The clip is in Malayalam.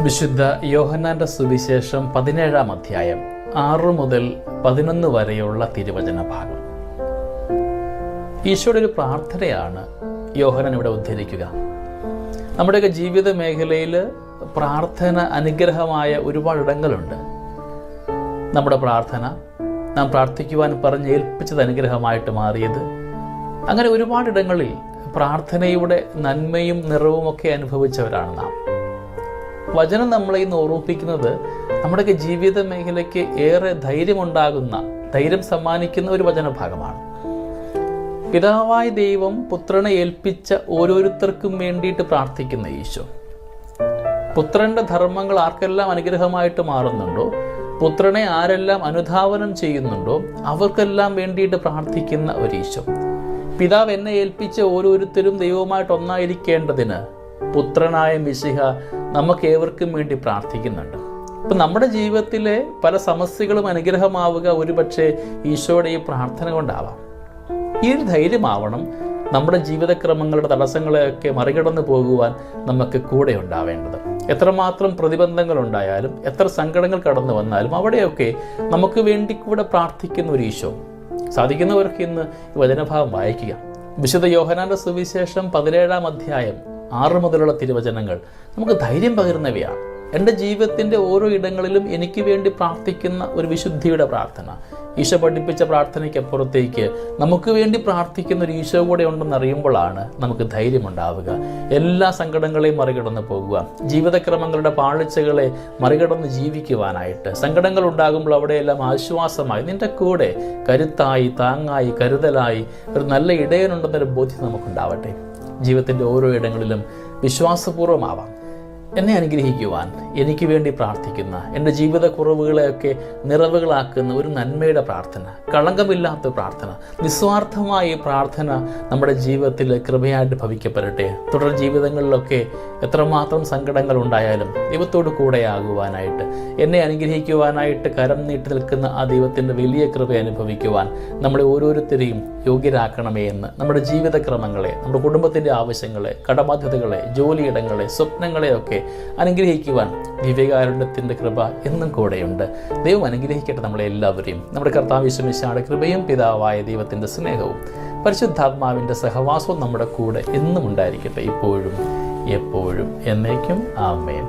വിശുദ്ധ യോഹന്നാന്റെ സുവിശേഷം 17-ാം അധ്യായം 6 മുതൽ 11 വരെയുള്ള തിരുവചന ഭാഗം. ഈശോയുടെ ഒരു പ്രാർത്ഥനയാണ് യോഹന്നാൻ ഇവിടെ ഉദ്ധരിക്കുക. നമ്മുടെയൊക്കെ ജീവിത മേഖലയിൽ പ്രാർത്ഥന അനുഗ്രഹമായ ഒരുപാട് ഇടങ്ങളുണ്ട്. നമ്മുടെ പ്രാർത്ഥന നാം പ്രാർത്ഥിക്കുവാൻ പറഞ്ഞ് ഏൽപ്പിച്ചത് അനുഗ്രഹമായിട്ട് മാറിയത്, അങ്ങനെ ഒരുപാടിടങ്ങളിൽ പ്രാർത്ഥനയുടെ നന്മയും നിറവുമൊക്കെ അനുഭവിച്ചവരാണ് നാം. വചനം നമ്മളെ ഇന്ന് ഓർമ്മിപ്പിക്കുന്നത് നമ്മുടെയൊക്കെ ജീവിത മേഖലയ്ക്ക് ഏറെ ധൈര്യം സമ്മാനിക്കുന്ന ഒരു വചനഭാഗമാണ്. പിതാവായ ദൈവം പുത്രനെ ഏൽപ്പിച്ച ഓരോരുത്തർക്കും വേണ്ടിയിട്ട് പ്രാർത്ഥിക്കുന്ന ഈശോ, പുത്രന്റെ ധർമ്മങ്ങൾ ആർക്കെല്ലാം അനുഗ്രഹമായിട്ട് മാറുന്നുണ്ടോ, പുത്രനെ ആരെല്ലാം അനുധാവനം ചെയ്യുന്നുണ്ടോ അവർക്കെല്ലാം വേണ്ടിയിട്ട് പ്രാർത്ഥിക്കുന്ന ഒരു ഈശോ. പിതാവ് എന്നെ ഏൽപ്പിച്ച ഓരോരുത്തരും ദൈവവുമായിട്ട് ഒന്നായിരിക്കേണ്ടതിന് പുത്രനായ മിശിഹ നമുക്ക് ഏവർക്കും വേണ്ടി പ്രാർത്ഥിക്കുന്നുണ്ട്. ഇപ്പം നമ്മുടെ ജീവിതത്തിലെ പല സമസ്യകളും അനുഗ്രഹമാവുക ഒരുപക്ഷെ ഈശോയുടെ ഈ പ്രാർത്ഥന കൊണ്ടാവാം. ഈ ഒരു ധൈര്യമാവണം നമ്മുടെ ജീവിതക്രമങ്ങളുടെ തടസ്സങ്ങളെയൊക്കെ മറികടന്നു പോകുവാൻ നമുക്ക് കൂടെ ഉണ്ടാവേണ്ടത്. എത്രമാത്രം പ്രതിബന്ധങ്ങൾ ഉണ്ടായാലും, എത്ര സങ്കടങ്ങൾ കടന്നു വന്നാലും അവിടെയൊക്കെ നമുക്ക് വേണ്ടി കൂടെ പ്രാർത്ഥിക്കുന്ന ഒരു ഈശോ. സാധിക്കുന്നവർക്ക് ഇന്ന് ഈ വചനഭാഗം വായിക്കുക. വിശുദ്ധ യോഹന്നാന്റെ സുവിശേഷം 17-ാം അധ്യായം 6 മുതലുള്ള തിരുവചനങ്ങൾ നമുക്ക് ധൈര്യം പകരുന്നവയാണ്. എൻ്റെ ജീവിതത്തിൻ്റെ ഓരോ ഇടങ്ങളിലും എനിക്ക് വേണ്ടി പ്രാർത്ഥിക്കുന്ന ഒരു വിശുദ്ധിയുടെ പ്രാർത്ഥന, ഈശോ പഠിപ്പിച്ച പ്രാർത്ഥനയ്ക്ക് അപ്പുറത്തേക്ക് നമുക്ക് വേണ്ടി പ്രാർത്ഥിക്കുന്ന ഒരു ഈശോ കൂടെ ഉണ്ടെന്ന് അറിയുമ്പോഴാണ് നമുക്ക് ധൈര്യമുണ്ടാവുക. എല്ലാ സങ്കടങ്ങളെയും മറികടന്ന് പോകുക, ജീവിതക്രമങ്ങളുടെ പാളിച്ചകളെ മറികടന്ന് ജീവിക്കുവാനായിട്ട്. സങ്കടങ്ങൾ ഉണ്ടാകുമ്പോൾ അവിടെയെല്ലാം ആശ്വാസമായി, നിന്റെ കൂടെ കരുത്തായി, താങ്ങായി, കരുതലായി ഒരു നല്ല ഇടയനുണ്ടെന്നൊരു ബോധ്യം നമുക്കുണ്ടാവട്ടെ. ജീവിതത്തിൻ്റെ ഓരോ ഇടങ്ങളിലും വിശ്വാസപൂർവ്വമാവാം. എന്നെ അനുഗ്രഹിക്കുവാൻ എനിക്ക് വേണ്ടി പ്രാർത്ഥിക്കുന്ന, എൻ്റെ ജീവിത കുറവുകളെയൊക്കെ നിറവുകളാക്കുന്ന ഒരു നന്മയുടെ പ്രാർത്ഥന, കളങ്കമില്ലാത്ത പ്രാർത്ഥന, നിസ്വാർത്ഥമായ പ്രാർത്ഥന നമ്മുടെ ജീവിതത്തിൽ കൃപയായിട്ട് ഭവിക്കപ്പെടട്ടെ. തുടർ ജീവിതങ്ങളിലൊക്കെ എത്രമാത്രം സങ്കടങ്ങൾ ഉണ്ടായാലും ദൈവത്തോട് കൂടെയാകുവാനായിട്ട്, എന്നെ അനുഗ്രഹിക്കുവാനായിട്ട് കരം നീട്ടി നിൽക്കുന്ന ആ ദൈവത്തിൻ്റെ വലിയ കൃപ അനുഭവിക്കുവാൻ നമ്മളെ ഓരോരുത്തരെയും യോഗ്യരാക്കണമേ എന്ന് നമ്മുടെ ജീവിതക്രമങ്ങളെ, നമ്മുടെ കുടുംബത്തിൻ്റെ ആവശ്യങ്ങളെ, കടബാധ്യതകളെ, ജോലിയിടങ്ങളെ, സ്വപ്നങ്ങളെയൊക്കെ അനുഗ്രഹിക്കുവാൻ ദിവ്യകാരുണ്യത്തിൻ്റെ കൃപ എന്നും കൂടെയുണ്ട്. ദൈവം അനുഗ്രഹിക്കട്ടെ നമ്മളെ എല്ലാവരെയും. നമ്മുടെ കർത്താവ് യേശു മിശിഹായുടെ കൃപയും പിതാവായ ദൈവത്തിൻ്റെ സ്നേഹവും പരിശുദ്ധാത്മാവിൻ്റെ സഹവാസവും നമ്മുടെ കൂടെ എന്നും ഉണ്ടായിരിക്കട്ടെ, ഇപ്പോഴും എപ്പോഴും എന്നേക്കും. ആമേൻ.